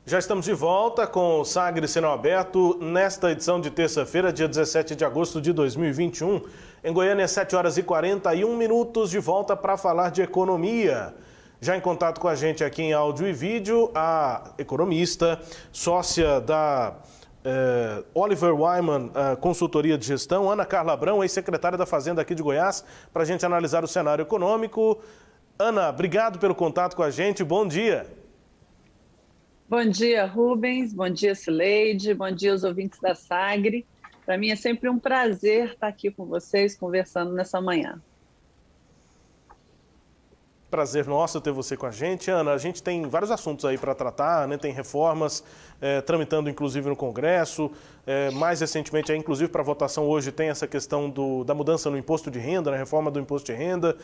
Já estamos de volta com o Sagres Sinal Aberto nesta edição de terça-feira, dia 17 de agosto de 2021. Em Goiânia, 7 horas e 41 minutos, de volta para falar de economia. Já em contato com a gente aqui em áudio e vídeo, a economista, sócia da Oliver Wyman Consultoria de Gestão, Ana Carla Abrão, ex-secretária da Fazenda aqui de Goiás, para a gente analisar o cenário econômico. Ana, obrigado pelo contato com a gente, bom dia. Bom dia, Rubens. Bom dia, Cileide. Bom dia aos ouvintes da Sagre. Para mim é sempre um prazer estar aqui com vocês, conversando nessa manhã. Prazer nosso ter você com a gente. Ana, a gente tem vários assuntos aí para tratar, né? Tem reformas tramitando inclusive no Congresso, mais recentemente, inclusive para votação hoje, tem essa questão da mudança no imposto de renda, né? Reforma do imposto de renda,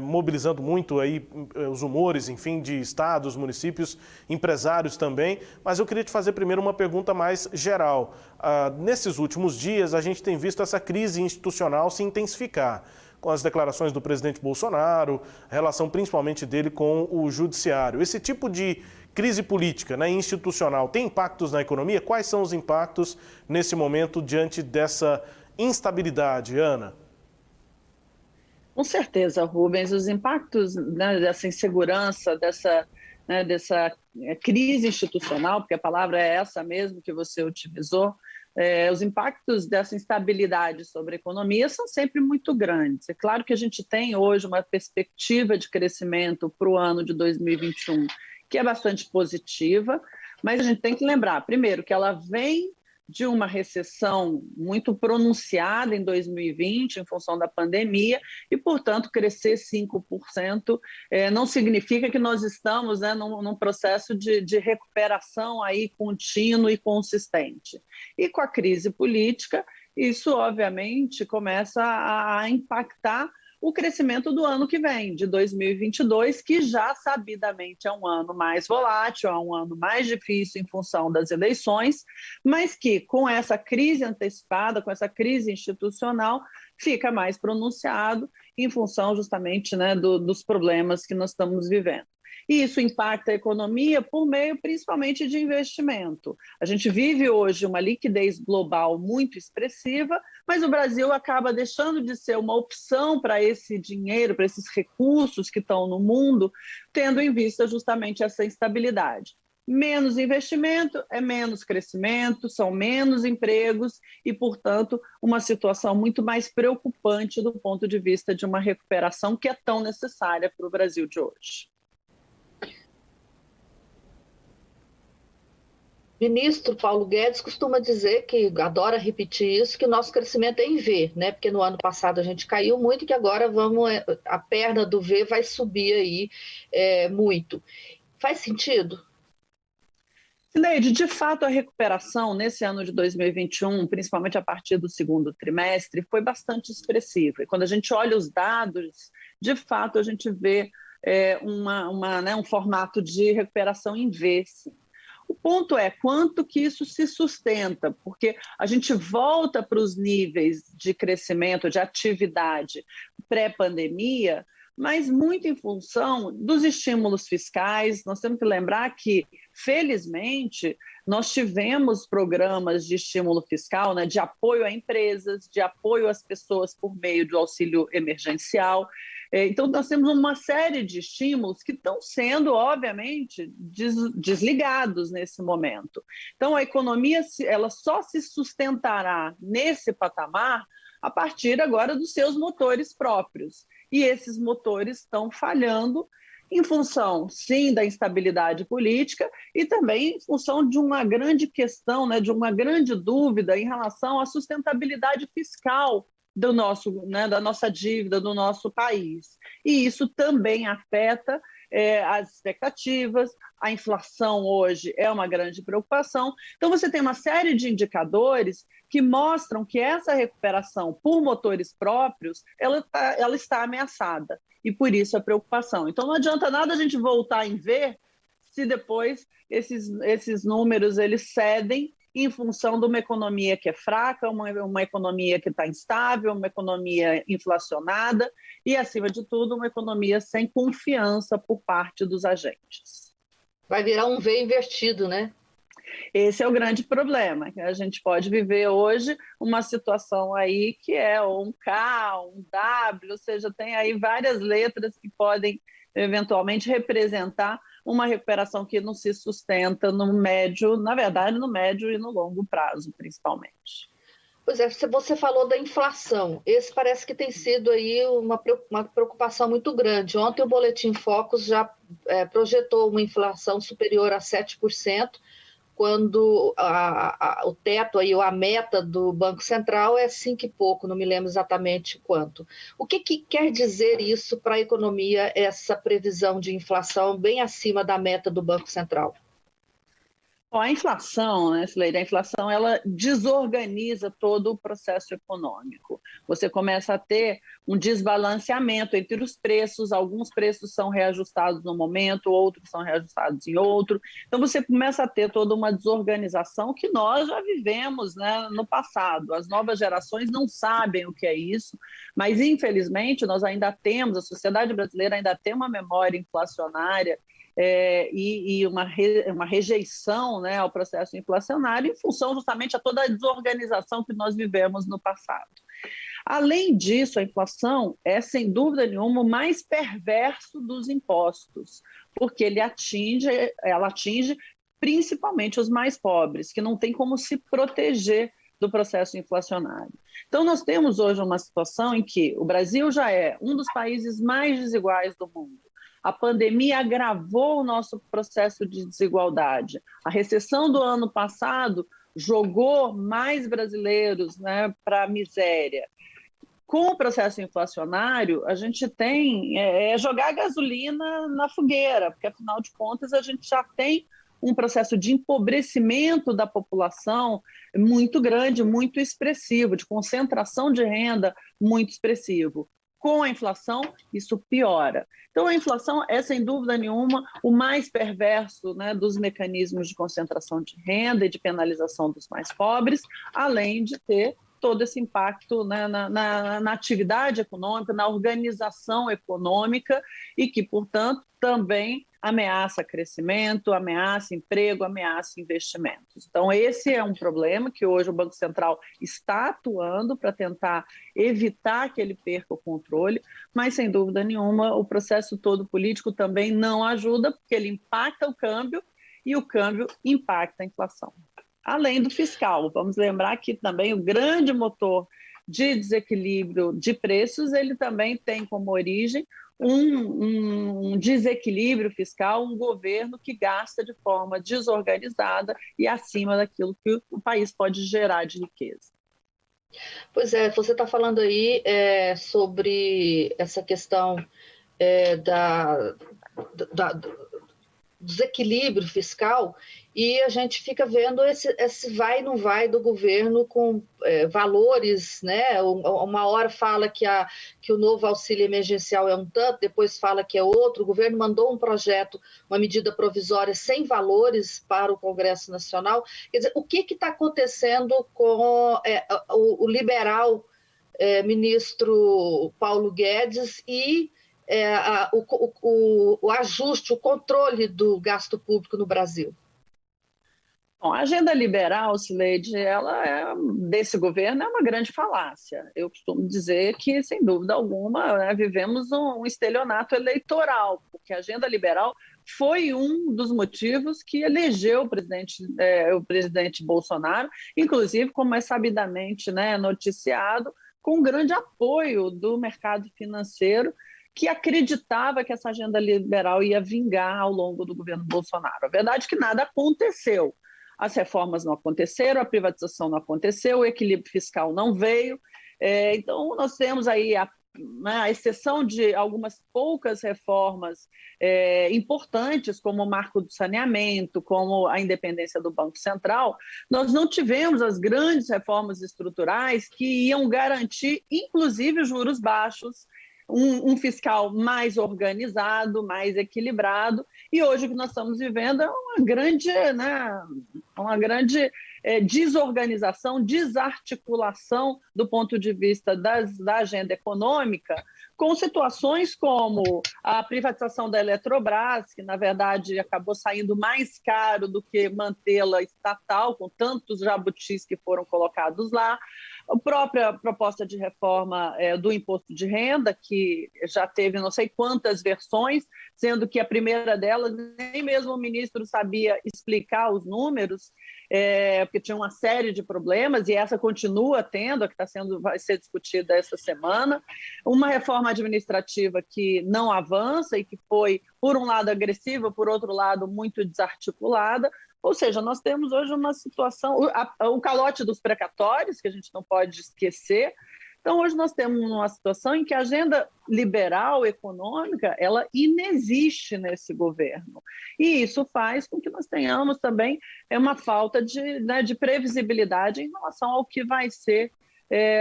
mobilizando muito aí os humores, enfim, de estados, municípios, empresários também. Mas eu queria te fazer primeiro uma pergunta mais geral. Nesses últimos dias, a gente tem visto essa crise institucional se intensificar, com as declarações do presidente Bolsonaro, a relação principalmente dele com o judiciário. Esse tipo de crise política, né, institucional, tem impactos na economia? Quais são os impactos nesse momento diante dessa instabilidade, Ana? Com certeza, Rubens, os impactos, né, dessa insegurança, dessa crise institucional, porque a palavra é essa mesmo que você utilizou, os impactos dessa instabilidade sobre a economia são sempre muito grandes. É claro que a gente tem hoje uma perspectiva de crescimento para o ano de 2021 que é bastante positiva, mas a gente tem que lembrar, primeiro, que ela vem de uma recessão muito pronunciada em 2020, em função da pandemia, e, portanto, crescer 5% não significa que nós estamos, né, num processo de recuperação aí contínuo e consistente. E com a crise política, isso, obviamente, começa a impactar o crescimento do ano que vem, de 2022, que já sabidamente é um ano mais volátil, é um ano mais difícil em função das eleições, mas que com essa crise antecipada, com essa crise institucional, fica mais pronunciado em função justamente, né, dos problemas que nós estamos vivendo. E isso impacta a economia por meio principalmente de investimento. A gente vive hoje uma liquidez global muito expressiva, mas o Brasil acaba deixando de ser uma opção para esse dinheiro, para esses recursos que estão no mundo, tendo em vista justamente essa instabilidade. Menos investimento é menos crescimento, são menos empregos e, portanto, uma situação muito mais preocupante do ponto de vista de uma recuperação que é tão necessária para o Brasil de hoje. Ministro Paulo Guedes costuma dizer, que adora repetir isso, que o nosso crescimento é em V, né? Porque no ano passado a gente caiu muito e que agora a perna do V vai subir aí muito. Faz sentido? Cileide, de fato, a recuperação nesse ano de 2021, principalmente a partir do segundo trimestre, foi bastante expressiva. E quando a gente olha os dados, de fato, a gente vê um formato de recuperação em V, sim. O ponto é quanto que isso se sustenta, porque a gente volta para os níveis de crescimento, de atividade pré-pandemia, mas muito em função dos estímulos fiscais. Nós temos que lembrar que, felizmente, nós tivemos programas de estímulo fiscal, né, de apoio a empresas, de apoio às pessoas por meio do auxílio emergencial. Então, nós temos uma série de estímulos que estão sendo, obviamente, desligados nesse momento. Então, a economia ela só se sustentará nesse patamar a partir agora dos seus motores próprios. E esses motores estão falhando em função, sim, da instabilidade política e também em função de uma grande questão, né, de uma grande dúvida em relação à sustentabilidade fiscal da nossa dívida, do nosso país. E isso também afeta as expectativas, a inflação hoje é uma grande preocupação. Então, você tem uma série de indicadores que mostram que essa recuperação por motores próprios, ela está ameaçada, e por isso a preocupação. Então, não adianta nada a gente voltar em V se depois esses números eles cedem em função de uma economia que é fraca, uma economia que está instável, uma economia inflacionada e, acima de tudo, uma economia sem confiança por parte dos agentes. Vai virar um V invertido, né? Esse é o grande problema, que a gente pode viver hoje uma situação aí que é um K, um W, ou seja, tem aí várias letras que podem eventualmente representar uma recuperação que não se sustenta no médio, na verdade, no médio e no longo prazo, principalmente. Pois é, você falou da inflação. Esse parece que tem sido aí uma preocupação muito grande. Ontem o Boletim Focus já projetou uma inflação superior a 7%, quando o teto, aí, a meta do Banco Central é 5 e pouco, não me lembro exatamente quanto. O que quer dizer isso para a economia, essa previsão de inflação bem acima da meta do Banco Central? Bom, a inflação, né, Sileide, a inflação ela desorganiza todo o processo econômico. Você começa a ter um desbalanceamento entre os preços, alguns preços são reajustados no momento, outros são reajustados em outro. Então você começa a ter toda uma desorganização que nós já vivemos, né, no passado. As novas gerações não sabem o que é isso, mas infelizmente nós ainda temos, a sociedade brasileira ainda tem uma memória inflacionária, e uma rejeição, né, ao processo inflacionário em função justamente a toda a desorganização que nós vivemos no passado. Além disso, a inflação é, sem dúvida nenhuma, o mais perverso dos impostos, porque ela atinge principalmente os mais pobres, que não têm como se proteger do processo inflacionário. Então, nós temos hoje uma situação em que o Brasil já é um dos países mais desiguais do mundo. A pandemia agravou o nosso processo de desigualdade. A recessão do ano passado jogou mais brasileiros, né, para a miséria. Com o processo inflacionário, a gente tem jogar gasolina na fogueira, porque, afinal de contas, a gente já tem um processo de empobrecimento da população muito grande, muito expressivo, de concentração de renda muito expressivo. Com a inflação, isso piora. Então, a inflação é, sem dúvida nenhuma, o mais perverso, né, dos mecanismos de concentração de renda e de penalização dos mais pobres, além de ter todo esse impacto, né, na atividade econômica, na organização econômica e que, portanto, também ameaça crescimento, ameaça emprego, ameaça investimentos. Então, esse é um problema que hoje o Banco Central está atuando para tentar evitar que ele perca o controle, mas, sem dúvida nenhuma, o processo todo político também não ajuda, porque ele impacta o câmbio e o câmbio impacta a inflação. Além do fiscal, vamos lembrar que também o grande motor de desequilíbrio de preços, ele também tem como origem um desequilíbrio fiscal, um governo que gasta de forma desorganizada e acima daquilo que o país pode gerar de riqueza. Pois é, você está falando aí sobre essa questão do desequilíbrio fiscal, e a gente fica vendo esse vai e não vai do governo com valores, né? Uma hora fala que o novo auxílio emergencial é um tanto, depois fala que é outro. O governo mandou um projeto, uma medida provisória sem valores para o Congresso Nacional. Quer dizer, o que está acontecendo com o liberal ministro Paulo Guedes e o ajuste, o controle do gasto público no Brasil? Bom, a agenda liberal, Sileide, desse governo é uma grande falácia. Eu costumo dizer que, sem dúvida alguma, né, vivemos um estelionato eleitoral, porque a agenda liberal foi um dos motivos que elegeu o presidente Bolsonaro, inclusive, como é sabidamente, né, noticiado, com grande apoio do mercado financeiro, que acreditava que essa agenda liberal ia vingar ao longo do governo Bolsonaro. A verdade é que nada aconteceu. As reformas não aconteceram, a privatização não aconteceu, o equilíbrio fiscal não veio. Então, nós temos aí a exceção de algumas poucas reformas importantes, como o marco do saneamento, como a independência do Banco Central, nós não tivemos as grandes reformas estruturais que iam garantir, inclusive, juros baixos, um fiscal mais organizado, mais equilibrado, e hoje o que nós estamos vivendo é uma grande desorganização, desarticulação do ponto de vista da agenda econômica, com situações como a privatização da Eletrobras, que, na verdade, acabou saindo mais caro do que mantê-la estatal, com tantos jabutis que foram colocados lá, a própria proposta de reforma do imposto de renda, que já teve não sei quantas versões, sendo que a primeira delas, nem mesmo o ministro sabia explicar os números, porque tinha uma série de problemas, e essa continua tendo, a que vai ser discutida essa semana. Uma reforma administrativa que não avança e que foi, por um lado, agressiva, por outro lado, muito desarticulada. Ou seja, nós temos hoje uma situação, o calote dos precatórios, que a gente não pode esquecer. Então, hoje nós temos uma situação em que a agenda liberal econômica, ela inexiste nesse governo. E isso faz com que nós tenhamos também uma falta de previsibilidade em relação ao que vai ser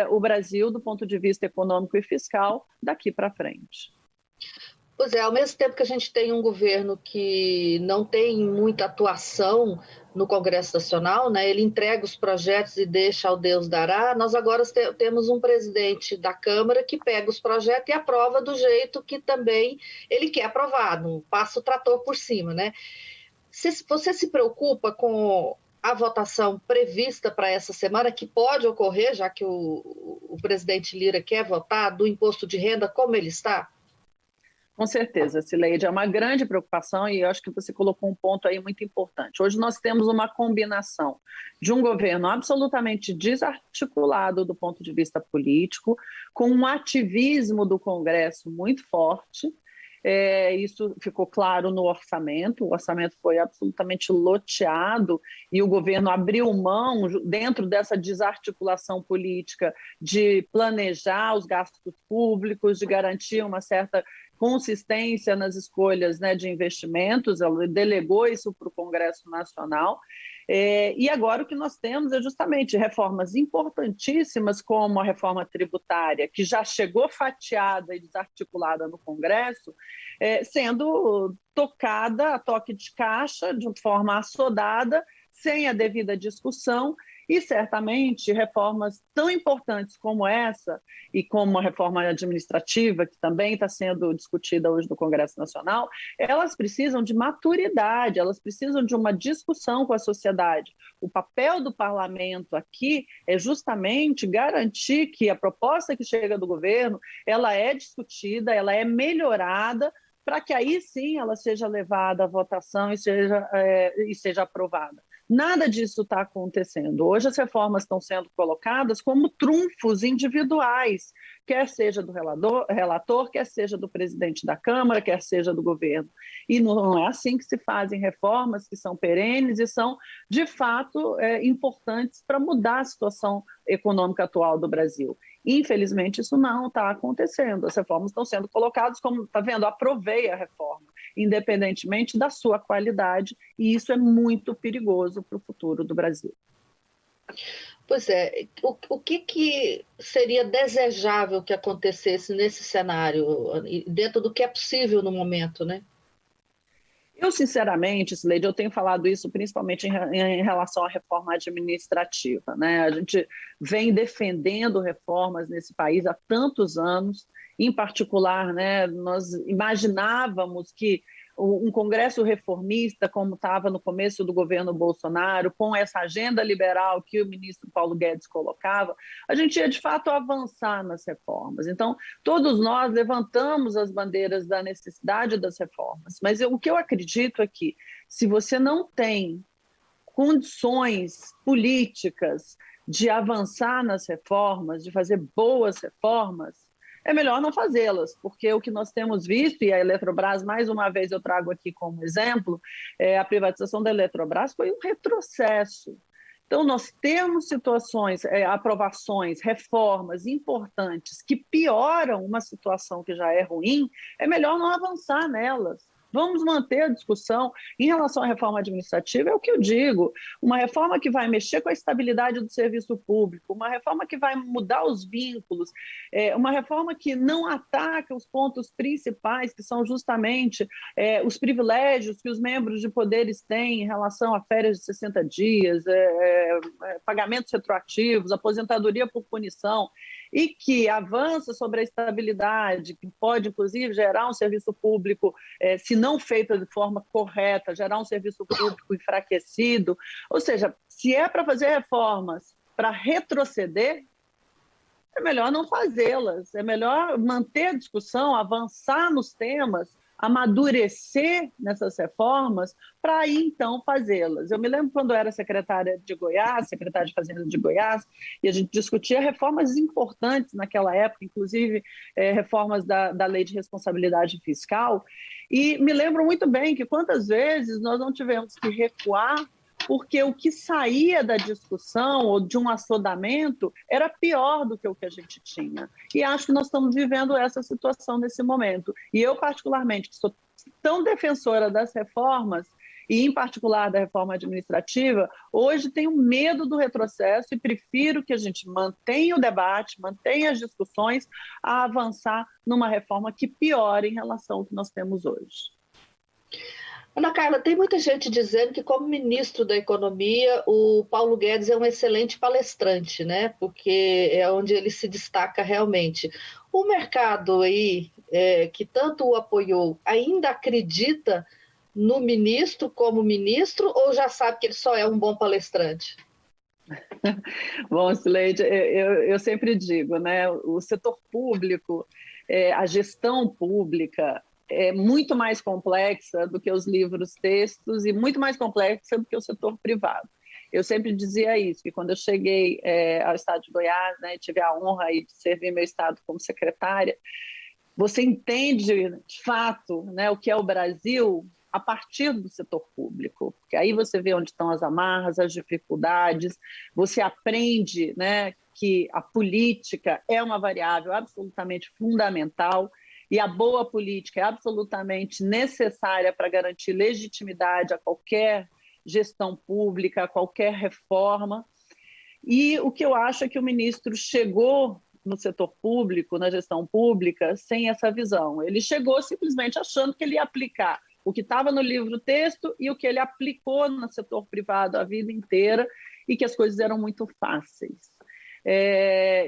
o Brasil do ponto de vista econômico e fiscal daqui para frente. Pois é, ao mesmo tempo que a gente tem um governo que não tem muita atuação no Congresso Nacional, né? Ele entrega os projetos e deixa ao Deus dará, nós agora temos um presidente da Câmara que pega os projetos e aprova do jeito que também ele quer aprovar, não passa o trator por cima, né? Você se preocupa com a votação prevista para essa semana, que pode ocorrer, já que o presidente Lira quer votar, do imposto de renda como ele está? Com certeza, Cileide, é uma grande preocupação e eu acho que você colocou um ponto aí muito importante. Hoje nós temos uma combinação de um governo absolutamente desarticulado do ponto de vista político, com um ativismo do Congresso muito forte. Isso ficou claro no orçamento, o orçamento foi absolutamente loteado e o governo abriu mão, dentro dessa desarticulação política, de planejar os gastos públicos, de garantir uma certa consistência nas escolhas, né, de investimentos. Ela delegou isso para o Congresso Nacional. E agora o que nós temos é justamente reformas importantíssimas, como a reforma tributária, que já chegou fatiada e desarticulada no Congresso, sendo tocada a toque de caixa, de forma assodada, sem a devida discussão. E, certamente, reformas tão importantes como essa, e como a reforma administrativa, que também está sendo discutida hoje no Congresso Nacional, elas precisam de maturidade, elas precisam de uma discussão com a sociedade. O papel do parlamento aqui é justamente garantir que a proposta que chega do governo, ela é discutida, ela é melhorada, para que aí sim ela seja levada à votação e seja aprovada. Nada disso está acontecendo. Hoje as reformas estão sendo colocadas como trunfos individuais, quer seja do relator, quer seja do presidente da Câmara, quer seja do governo. E não é assim que se fazem reformas que são perenes e são, de fato, importantes para mudar a situação econômica atual do Brasil. Infelizmente, isso não está acontecendo. As reformas estão sendo colocadas como, está vendo, aprovei a reforma, independentemente da sua qualidade, e isso é muito perigoso para o futuro do Brasil. Pois é, o que seria desejável que acontecesse nesse cenário, dentro do que é possível no momento, né? Eu, sinceramente, Cileide, eu tenho falado isso principalmente em relação à reforma administrativa, né? A gente vem defendendo reformas nesse país há tantos anos, em particular, né, nós imaginávamos que um Congresso reformista, como estava no começo do governo Bolsonaro, com essa agenda liberal que o ministro Paulo Guedes colocava, a gente ia, de fato, avançar nas reformas. Então, todos nós levantamos as bandeiras da necessidade das reformas, mas o que eu acredito é que, se você não tem condições políticas de avançar nas reformas, de fazer boas reformas, é melhor não fazê-las, porque o que nós temos visto, e a Eletrobras, mais uma vez eu trago aqui como exemplo, a privatização da Eletrobras foi um retrocesso. Então, nós temos situações, aprovações, reformas importantes que pioram uma situação que já é ruim, é melhor não avançar nelas. Vamos manter a discussão. Em relação à reforma administrativa, é o que eu digo, uma reforma que vai mexer com a estabilidade do serviço público, uma reforma que vai mudar os vínculos, uma reforma que não ataca os pontos principais, que são justamente os privilégios que os membros de poderes têm em relação a férias de 60 dias, pagamentos retroativos, aposentadoria por punição. e que avança sobre a estabilidade, que pode, inclusive, gerar um serviço público, se não feito de forma correta, gerar um serviço público enfraquecido. Ou seja, se é para fazer reformas para retroceder, é melhor não fazê-las, é melhor manter a discussão, avançar nos temas, amadurecer nessas reformas, para aí então fazê-las. Eu me lembro quando eu era secretária de Goiás, secretária de Fazenda de Goiás, e a gente discutia reformas importantes naquela época, inclusive reformas da Lei de Responsabilidade Fiscal, e me lembro muito bem que quantas vezes nós não tivemos que recuar porque o que saía da discussão ou de um assodamento era pior do que o que a gente tinha. E acho que nós estamos vivendo essa situação nesse momento. E eu, particularmente, que sou tão defensora das reformas, e em particular da reforma administrativa, hoje tenho medo do retrocesso e prefiro que a gente mantenha o debate, mantenha as discussões, a avançar numa reforma que piore em relação ao que nós temos hoje. Ana Carla, tem muita gente dizendo que, como ministro da Economia, o Paulo Guedes é um excelente palestrante, né? Porque é onde ele se destaca realmente. O mercado aí, que tanto o apoiou, ainda acredita no ministro como ministro ou já sabe que ele só é um bom palestrante? Bom, Sileide, eu sempre digo, né? O setor público, a gestão pública, é muito mais complexa do que os livros-textos e muito mais complexa do que o setor privado. Eu sempre dizia isso, que quando eu cheguei ao estado de Goiás, né, tive a honra aí de servir meu estado como secretária, você entende, de fato, né, o que é o Brasil a partir do setor público, porque aí você vê onde estão as amarras, as dificuldades, você aprende, né, que a política é uma variável absolutamente fundamental, e a boa política é absolutamente necessária para garantir legitimidade a qualquer gestão pública, a qualquer reforma. E o que eu acho é que o ministro chegou no setor público, na gestão pública, sem essa visão. Ele chegou simplesmente achando que ele ia aplicar o que estava no livro-texto e o que ele aplicou no setor privado a vida inteira e que as coisas eram muito fáceis.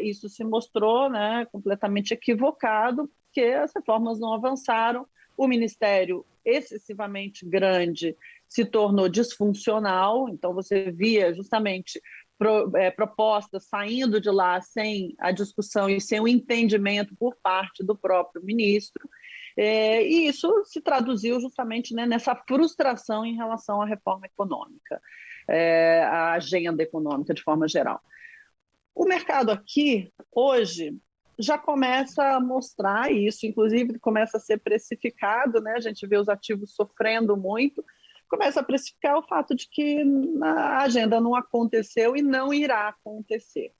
Isso se mostrou, né, completamente equivocado, porque as reformas não avançaram, o ministério excessivamente grande se tornou disfuncional, então você via justamente propostas saindo de lá sem a discussão e sem o entendimento por parte do próprio ministro, e isso se traduziu justamente, né, nessa frustração em relação à reforma econômica, à agenda econômica de forma geral. O mercado aqui, hoje, já começa a mostrar isso, inclusive começa a ser precificado, né? A gente vê os ativos sofrendo muito, começa a precificar o fato de que a agenda não aconteceu e não irá acontecer.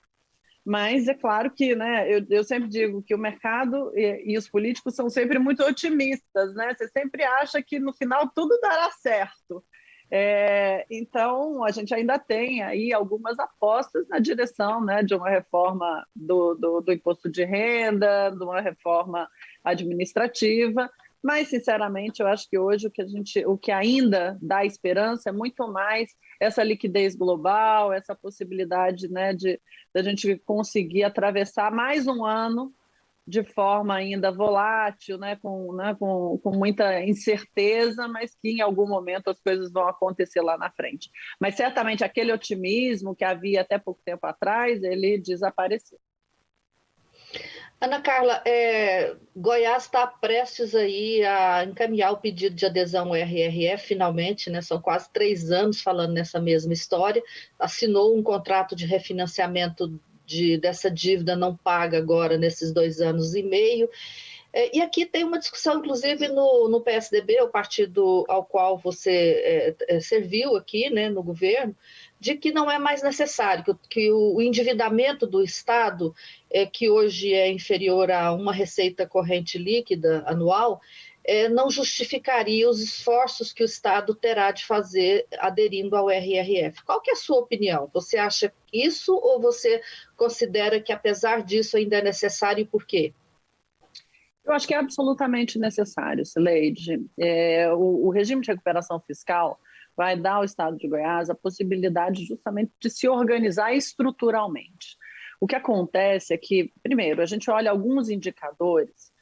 Mas é claro que, né, eu sempre digo que o mercado e os políticos são sempre muito otimistas, né? Você sempre acha que no final tudo dará certo. Então, a gente ainda tem aí algumas apostas na direção, né, de uma reforma do imposto de renda, de uma reforma administrativa, mas, sinceramente, eu acho que hoje o que ainda dá esperança é muito mais essa liquidez global, essa possibilidade, né, de a gente conseguir atravessar mais um ano de forma ainda volátil, né, com muita incerteza, mas que em algum momento as coisas vão acontecer lá na frente. Mas certamente aquele otimismo que havia até pouco tempo atrás, ele desapareceu. Ana Carla, Goiás está prestes aí a encaminhar o pedido de adesão ao RRF, finalmente, né? São quase 3 anos falando nessa mesma história, assinou um contrato de refinanciamento dessa dívida não paga agora nesses 2 anos e meio. E aqui tem uma discussão, inclusive, no PSDB, o partido ao qual você serviu aqui, né, no governo, de que não é mais necessário, que o endividamento do Estado, que hoje é inferior a uma receita corrente líquida anual, não justificaria os esforços que o Estado terá de fazer aderindo ao RRF. Qual que é a sua opinião? Você acha isso ou você considera que, apesar disso, ainda é necessário e por quê? Eu acho que é absolutamente necessário, Sileide. O regime de recuperação fiscal vai dar ao Estado de Goiás a possibilidade justamente de se organizar estruturalmente. O que acontece é que, primeiro, a gente olha alguns indicadores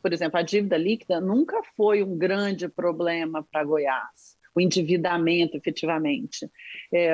por exemplo, a dívida líquida nunca foi um grande problema para Goiás, o endividamento efetivamente.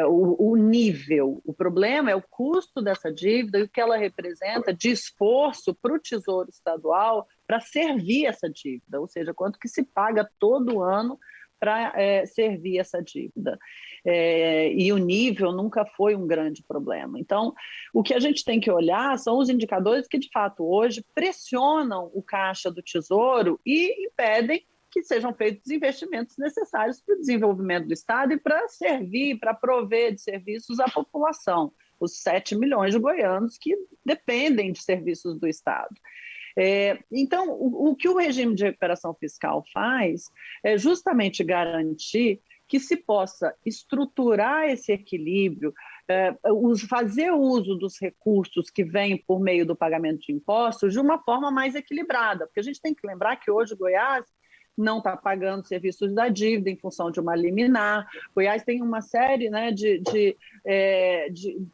O nível, o problema é o custo dessa dívida e o que ela representa de esforço para o Tesouro Estadual para servir essa dívida, ou seja, quanto que se paga todo ano para servir essa dívida. E o nível nunca foi um grande problema. Então, o que a gente tem que olhar são os indicadores que, de fato, hoje pressionam o caixa do Tesouro e impedem que sejam feitos investimentos necessários para o desenvolvimento do Estado e para servir, para prover de serviços à população, os 7 milhões de goianos que dependem de serviços do Estado. Então, o que o regime de recuperação fiscal faz é justamente garantir que se possa estruturar esse equilíbrio, fazer uso dos recursos que vêm por meio do pagamento de impostos de uma forma mais equilibrada, porque a gente tem que lembrar que hoje Goiás não está pagando serviços da dívida em função de uma liminar. Goiás tem uma série, né,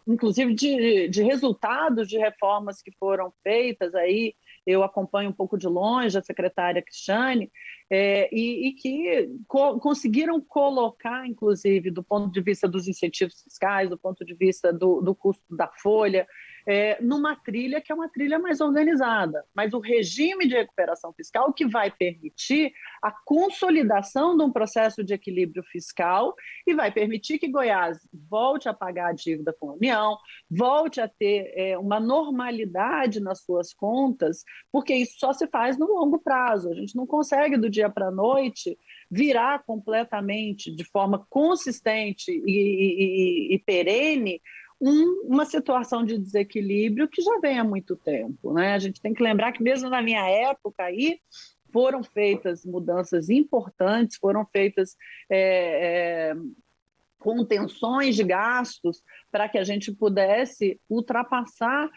inclusive de resultados de reformas que foram feitas aí. Eu acompanho um pouco de longe a secretária Cristiane, e que conseguiram colocar, inclusive, do ponto de vista dos incentivos fiscais, do ponto de vista do custo da folha, numa trilha que é uma trilha mais organizada. Mas o regime de recuperação fiscal que vai permitir a consolidação de um processo de equilíbrio fiscal e vai permitir que Goiás volte a pagar a dívida com a União, volte a ter uma normalidade nas suas contas, porque isso só se faz no longo prazo. A gente não consegue, do dia para a noite, virar completamente, de forma consistente e perene, uma situação de desequilíbrio que já vem há muito tempo, né? A gente tem que lembrar que mesmo na minha época aí foram feitas mudanças importantes, foram feitas contenções de gastos para que a gente pudesse ultrapassar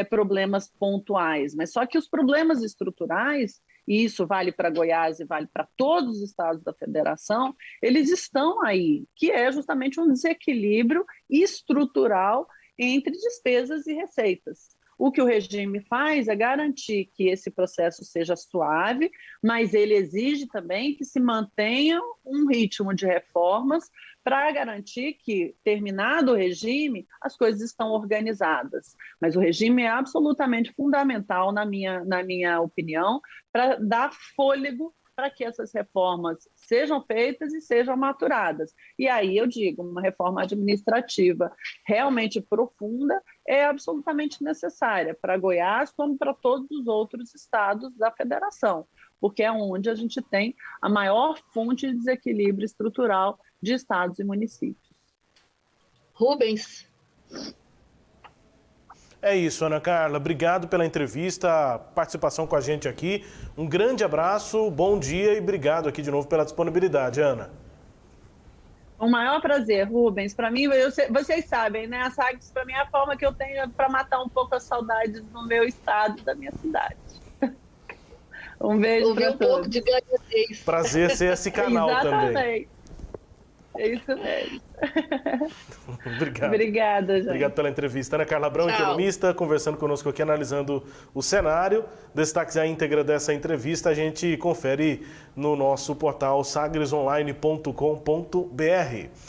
problemas pontuais. Mas só que os problemas estruturais, e isso vale para Goiás e vale para todos os estados da federação, eles estão aí, que é justamente um desequilíbrio estrutural entre despesas e receitas. O que o regime faz é garantir que esse processo seja suave, mas ele exige também que se mantenha um ritmo de reformas para garantir que, terminado o regime, as coisas estão organizadas. Mas o regime é absolutamente fundamental, na minha opinião, para dar fôlego para que essas reformas sejam feitas e sejam maturadas. E aí eu digo, uma reforma administrativa realmente profunda é absolutamente necessária para Goiás como para todos os outros estados da federação, porque é onde a gente tem a maior fonte de desequilíbrio estrutural de estados e municípios. Rubens. É isso, Ana Carla. Obrigado pela entrevista, participação com a gente aqui. Um grande abraço, bom dia e obrigado aqui de novo pela disponibilidade, Ana. O maior prazer, Rubens. Para mim, vocês sabem, né? A Sagres, para mim, é a forma que eu tenho para matar um pouco as saudades do meu estado, da minha cidade. Um beijo para todos. Pouco de ganhadez. Prazer ser esse canal também. É isso mesmo. Obrigado. Obrigada, gente. Obrigado pela entrevista. Ana Carla Abrão, economista, conversando conosco aqui, analisando o cenário. Destaques a íntegra dessa entrevista a gente confere no nosso portal sagresonline.com.br.